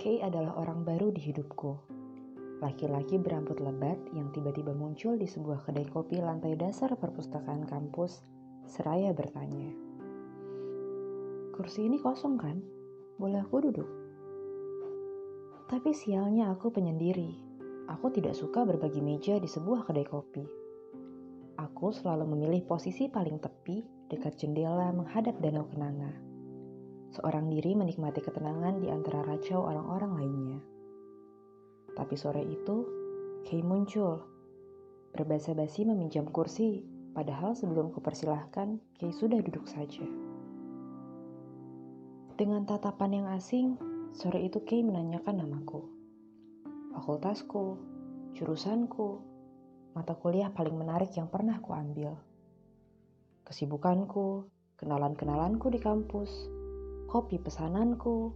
Kay adalah orang baru di hidupku. Laki-laki berambut lebat yang tiba-tiba muncul di sebuah kedai kopi lantai dasar perpustakaan kampus, seraya bertanya. Kursi ini kosong kan? Boleh aku duduk? Tapi sialnya aku penyendiri. Aku tidak suka berbagi meja di sebuah kedai kopi. Aku selalu memilih posisi paling tepi dekat jendela menghadap Danau Kenanga. Seorang diri menikmati ketenangan di antara racau orang-orang lainnya. Tapi sore itu, Kay muncul. Berbasa-basi meminjam kursi, padahal sebelum kupersilahkan, Kay sudah duduk saja. Dengan tatapan yang asing, sore itu Kay menanyakan namaku, fakultasku, jurusanku, mata kuliah paling menarik yang pernah kuambil, kesibukanku, kenalan-kenalanku di kampus, kopi pesananku,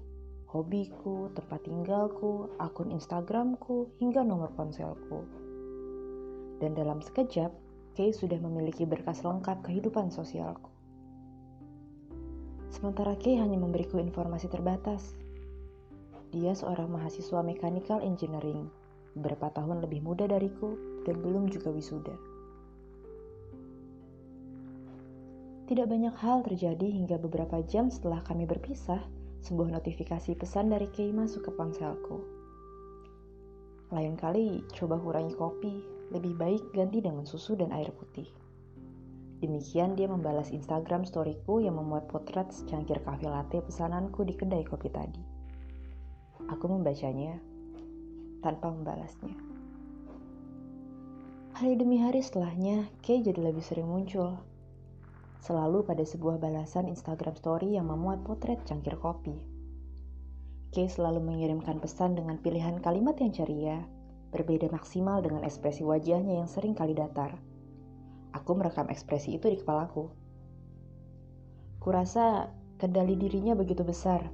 hobiku, tempat tinggalku, akun Instagramku, hingga nomor ponselku. Dan dalam sekejap, Kay sudah memiliki berkas lengkap kehidupan sosialku. Sementara Kay hanya memberiku informasi terbatas. Dia seorang mahasiswa mechanical engineering, beberapa tahun lebih muda dariku dan belum juga wisuda. Tidak banyak hal terjadi hingga beberapa jam setelah kami berpisah, sebuah notifikasi pesan dari Kay masuk ke ponselku. Lain kali coba kurangi kopi, lebih baik ganti dengan susu dan air putih. Demikian dia membalas Instagram storyku yang memuat potret secangkir cafe latte pesananku di kedai kopi tadi. Aku membacanya tanpa membalasnya. Hari demi hari setelahnya, Kay jadi lebih sering muncul. Selalu pada sebuah balasan Instagram story yang memuat potret cangkir kopi. Kay selalu mengirimkan pesan dengan pilihan kalimat yang ceria, berbeda maksimal dengan ekspresi wajahnya yang sering kali datar. Aku merekam ekspresi itu di kepalaku. Kurasa kendali dirinya begitu besar,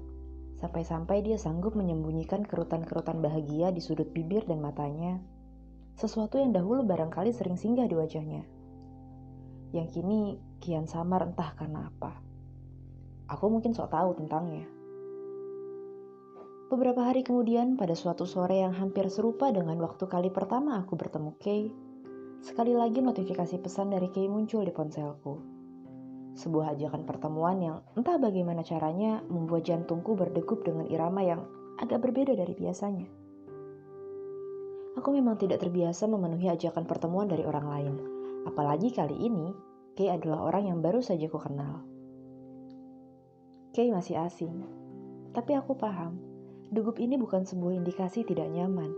sampai-sampai dia sanggup menyembunyikan kerutan-kerutan bahagia di sudut bibir dan matanya, sesuatu yang dahulu barangkali sering singgah di wajahnya, yang kini kian samar entah karena apa. Aku mungkin sok tahu tentangnya. Beberapa hari kemudian, pada suatu sore yang hampir serupa dengan waktu kali pertama aku bertemu Kay, sekali lagi notifikasi pesan dari Kay muncul di ponselku. Sebuah ajakan pertemuan yang entah bagaimana caranya membuat jantungku berdegup dengan irama yang agak berbeda dari biasanya. Aku memang tidak terbiasa memenuhi ajakan pertemuan dari orang lain, apalagi kali ini Kay adalah orang yang baru saja ku kenal. Kay masih asing, tapi aku paham, degup ini bukan sebuah indikasi tidak nyaman.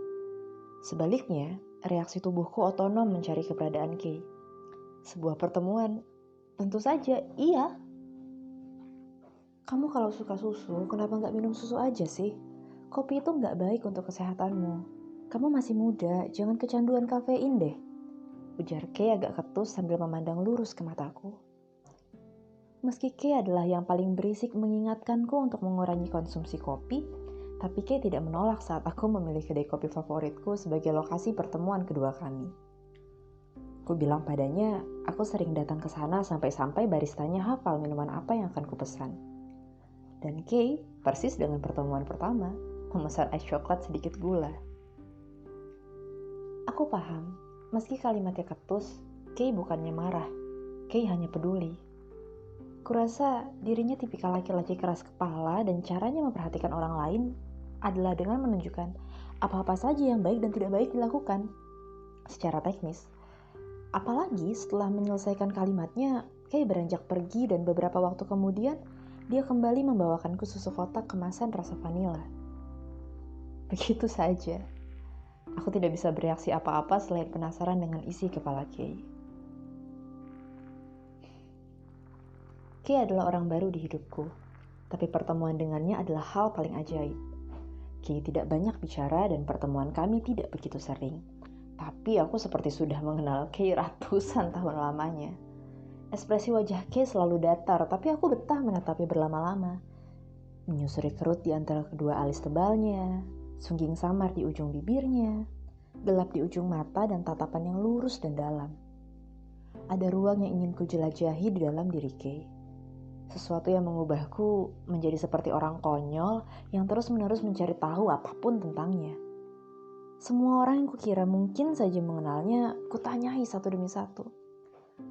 Sebaliknya, reaksi tubuhku otonom mencari keberadaan Kay. Sebuah pertemuan, tentu saja, iya. Kamu kalau suka susu, kenapa nggak minum susu aja sih? Kopi itu nggak baik untuk kesehatanmu. Kamu masih muda, jangan kecanduan kafein deh. Ujar Kay agak ketus sambil memandang lurus ke mataku. Meski Kay adalah yang paling berisik mengingatkanku untuk mengurangi konsumsi kopi, tapi Kay tidak menolak saat aku memilih kedai kopi favoritku sebagai lokasi pertemuan kedua kami. Ku bilang padanya, aku sering datang ke sana sampai-sampai baristanya hafal minuman apa yang akan kupesan. Dan Kay, persis dengan pertemuan pertama, memesan es coklat sedikit gula. Aku paham. Meski kalimatnya ketus, Kay bukannya marah. Kay hanya peduli. Kurasa dirinya tipikal laki-laki keras kepala dan caranya memperhatikan orang lain adalah dengan menunjukkan apa-apa saja yang baik dan tidak baik dilakukan secara teknis. Apalagi setelah menyelesaikan kalimatnya, Kay beranjak pergi dan beberapa waktu kemudian dia kembali membawakanku susu kotak kemasan rasa vanila. Begitu saja. Aku tidak bisa bereaksi apa-apa selain penasaran dengan isi kepala Kay. Kay adalah orang baru di hidupku, tapi pertemuan dengannya adalah hal paling ajaib. Kay tidak banyak bicara dan pertemuan kami tidak begitu sering. Tapi aku seperti sudah mengenal Kay ratusan tahun lamanya. Ekspresi wajah Kay selalu datar, tapi aku betah menatapnya berlama-lama. Menyusuri kerut di antara kedua alis tebalnya, sungging samar di ujung bibirnya, gelap di ujung mata dan tatapan yang lurus dan dalam. Ada ruang yang ingin ku jelajahi di dalam diri Kay. Sesuatu yang mengubahku menjadi seperti orang konyol yang terus-menerus mencari tahu apapun tentangnya. Semua orang yang kukira mungkin saja mengenalnya, kutanyai satu demi satu.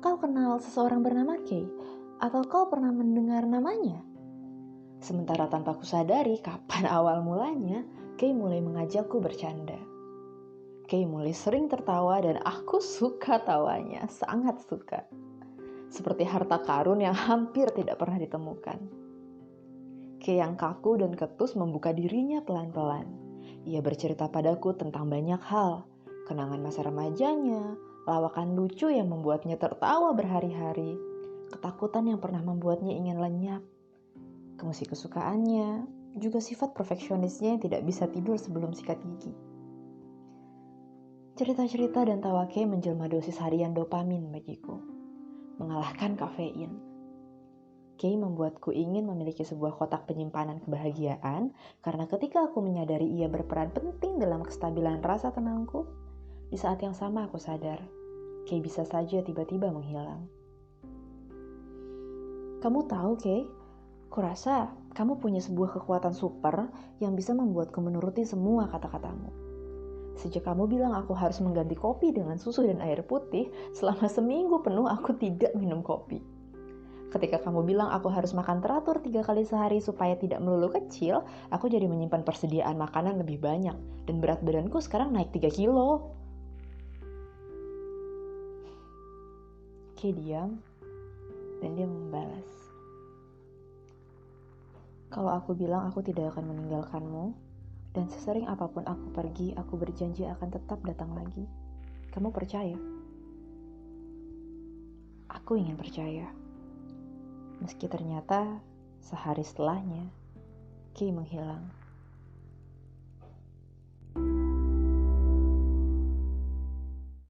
Kau kenal seseorang bernama Kay? Atau kau pernah mendengar namanya? Sementara tanpa kusadari kapan awal mulanya, Kay mulai mengajakku bercanda. Kay mulai sering tertawa dan aku suka tawanya, sangat suka. Seperti harta karun yang hampir tidak pernah ditemukan. Kay yang kaku dan ketus membuka dirinya pelan-pelan. Ia bercerita padaku tentang banyak hal, kenangan masa remajanya, lawakan lucu yang membuatnya tertawa berhari-hari, ketakutan yang pernah membuatnya ingin lenyap, musik kesukaannya, juga sifat perfeksionisnya yang tidak bisa tidur sebelum sikat gigi. Cerita-cerita dan tawa Kay menjelma dosis harian dopamin bagiku, mengalahkan kafein. Kay membuatku ingin memiliki sebuah kotak penyimpanan kebahagiaan karena ketika aku menyadari ia berperan penting dalam kestabilan rasa tenangku, di saat yang sama aku sadar, Kay bisa saja tiba-tiba menghilang. Kamu tahu, Kay? Kurasa kamu punya sebuah kekuatan super yang bisa membuatku menuruti semua kata-katamu. Sejak kamu bilang aku harus mengganti kopi dengan susu dan air putih, selama seminggu penuh aku tidak minum kopi. Ketika kamu bilang aku harus makan teratur 3 kali sehari supaya tidak melulu kecil, aku jadi menyimpan persediaan makanan lebih banyak. Dan berat badanku sekarang naik 3 kilo. Kay diam, dan dia membalas. Kalau aku bilang aku tidak akan meninggalkanmu, dan sesering apapun aku pergi, aku berjanji akan tetap datang lagi. Kamu percaya? Aku ingin percaya. Meski ternyata sehari setelahnya, Kay menghilang.